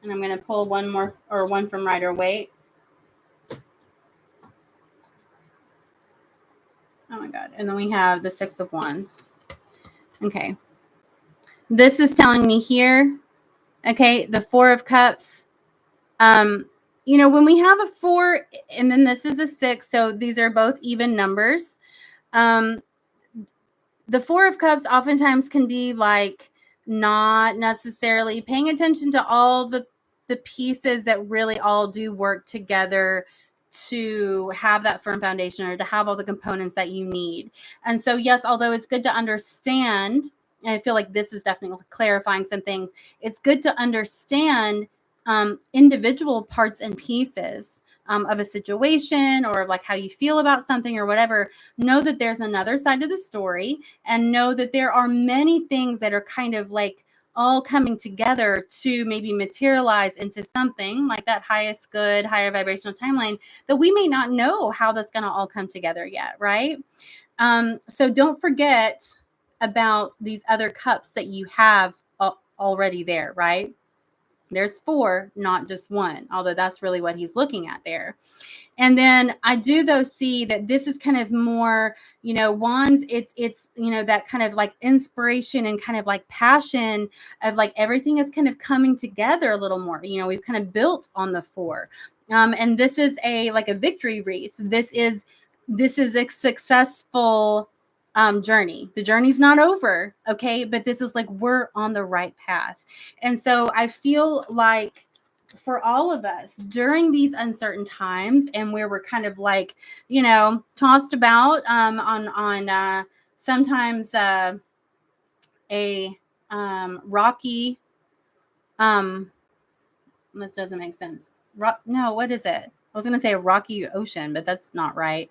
And I'm going to pull one more, or one from Rider-Waite. Oh my God. And then we have the Six of Wands. Okay. This is telling me here, okay, the Four of Cups. When we have a 4 and then this is a 6, so these are both even numbers. The Four of Cups oftentimes can be like not necessarily paying attention to all the pieces that really all do work together to have that firm foundation or to have all the components that you need. And so, yes, although it's good to understand, and I feel like this is definitely clarifying some things, it's good to understand individual parts and pieces of a situation or like how you feel about something or whatever. Know that there's another side of the story and know that there are many things that are kind of like all coming together to maybe materialize into something like that highest good, higher vibrational timeline that we may not know how that's going to all come together yet, right? So don't forget about these other cups that you have already there, right? There's 4, not just 1, although that's really what he's looking at there. And then I do though see that this is kind of more, wands, it's that kind of like inspiration and kind of like passion of like everything is kind of coming together a little more. We've kind of built on the 4. And this is a victory wreath. This is a successful journey. The journey's not over, okay? But this is like we're on the right path. And so I feel like for all of us during these uncertain times and where we're kind of like, tossed about on sometimes a rocky, this doesn't make sense. No, what is it? I was going to say a rocky ocean, but that's not right.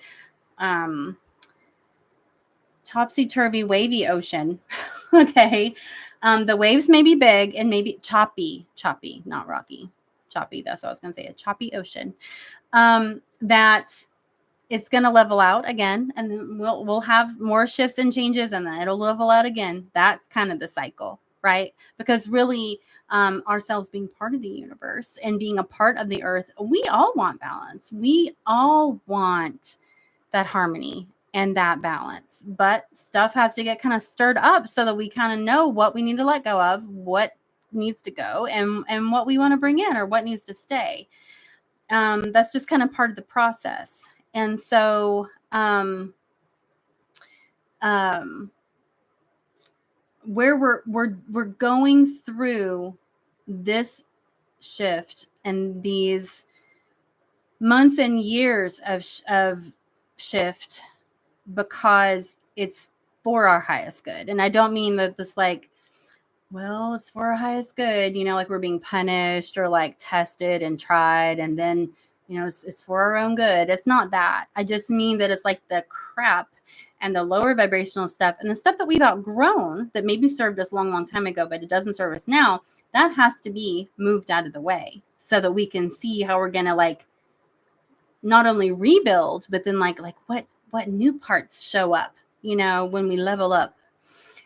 Topsy-turvy, wavy ocean. Okay. The waves may be big and maybe choppy, not rocky. Choppy. That's what I was going to say. A choppy ocean. That it's going to level out again, and then we'll have more shifts and changes, and then it'll level out again. That's kind of the cycle, right? Because really, ourselves being part of the universe and being a part of the earth, we all want balance. We all want that harmony and that balance, but stuff has to get kind of stirred up so that we kind of know what we need to let go of, what needs to go and what we want to bring in or what needs to stay. That's just kind of part of the process. And so where we're going through this shift and these months and years of shift because it's for our highest good. And I don't mean that this like, well, it's for our highest good, like we're being punished or like tested and tried and then it's for our own good. It's not that. I just mean that it's like the crap and the lower vibrational stuff and the stuff that we've outgrown that maybe served us a long time ago, but it doesn't serve us now. That has to be moved out of the way so that we can see how we're gonna like not only rebuild, but then like what new parts show up, when we level up.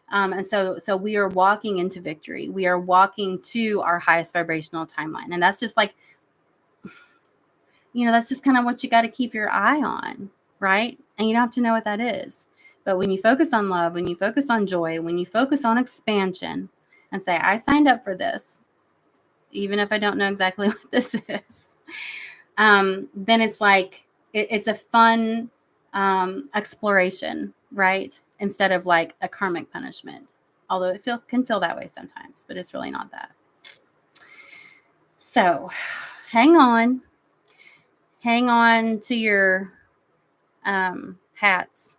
And so we are walking into victory. We are walking to our highest vibrational timeline. And that's just like, that's just kind of what you got to keep your eye on, right? And you don't have to know what that is. But when you focus on love, when you focus on joy, when you focus on expansion and say, I signed up for this, even if I don't know exactly what this is, then it's like, it's a fun exploration, right? Instead of like a karmic punishment, although it can feel that way sometimes, but it's really not that. So hang on to your hats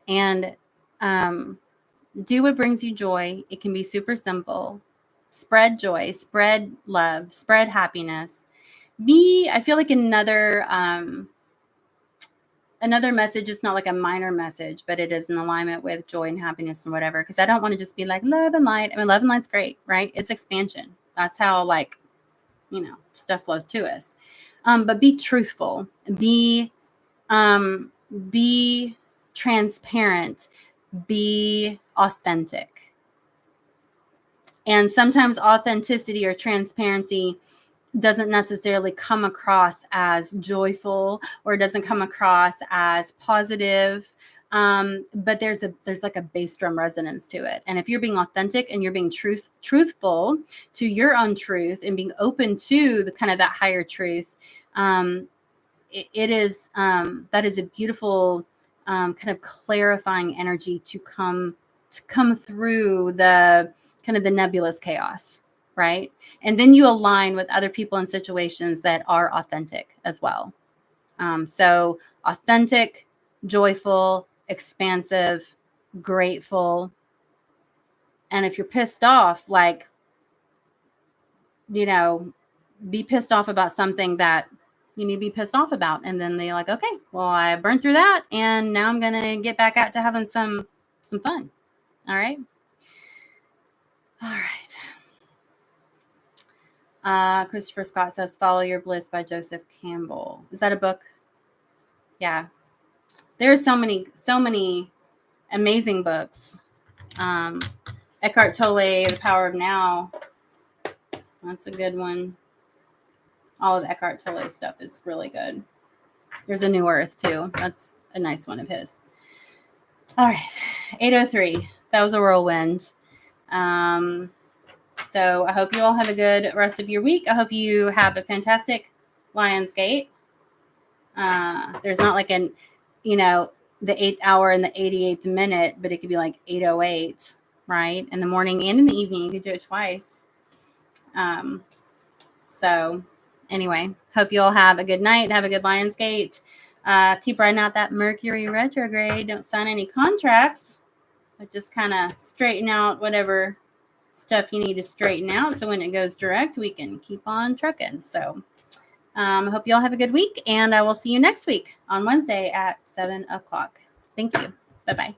and do what brings you joy. It can be super simple. Spread joy, spread love, spread happiness. I feel like another message, it's not like a minor message, but it is in alignment with joy and happiness and whatever. Because I don't want to just be like love and light. I mean, love and light's great, right? It's expansion. That's how like, stuff flows to us. But be truthful. Be transparent. Be authentic. And sometimes authenticity or transparency doesn't necessarily come across as joyful or doesn't come across as positive. But there's like a bass drum resonance to it. And if you're being authentic and you're being truthful to your own truth and being open to the kind of that higher truth, that is a beautiful kind of clarifying energy to come through the kind of the nebulous chaos. Right. And then you align with other people and situations that are authentic as well. So authentic, joyful, expansive, grateful. And if you're pissed off, like, be pissed off about something that you need to be pissed off about. And then they're like, okay, well, I burned through that. And now I'm going to get back out to having some fun. All right. All right. Christopher Scott says, Follow Your Bliss by Joseph Campbell. Is that a book? Yeah. There are so many amazing books. Eckhart Tolle, The Power of Now. That's a good one. All of Eckhart Tolle's stuff is really good. There's a New Earth too. That's a nice one of his. All right. 8:03. That was a whirlwind. So I hope you all have a good rest of your week. I hope you have a fantastic Lionsgate. There's not like the 8th hour and the 88th minute, but it could be like 8:08, right? In the morning and in the evening. You could do it twice. So anyway, hope you all have a good night. Have a good Lionsgate. Keep riding out that Mercury retrograde. Don't sign any contracts, but just kind of straighten out whatever stuff you need to straighten out. So when it goes direct, we can keep on trucking. So I hope you all have a good week, and I will see you next week on Wednesday at 7 o'clock. Thank you. Bye-bye.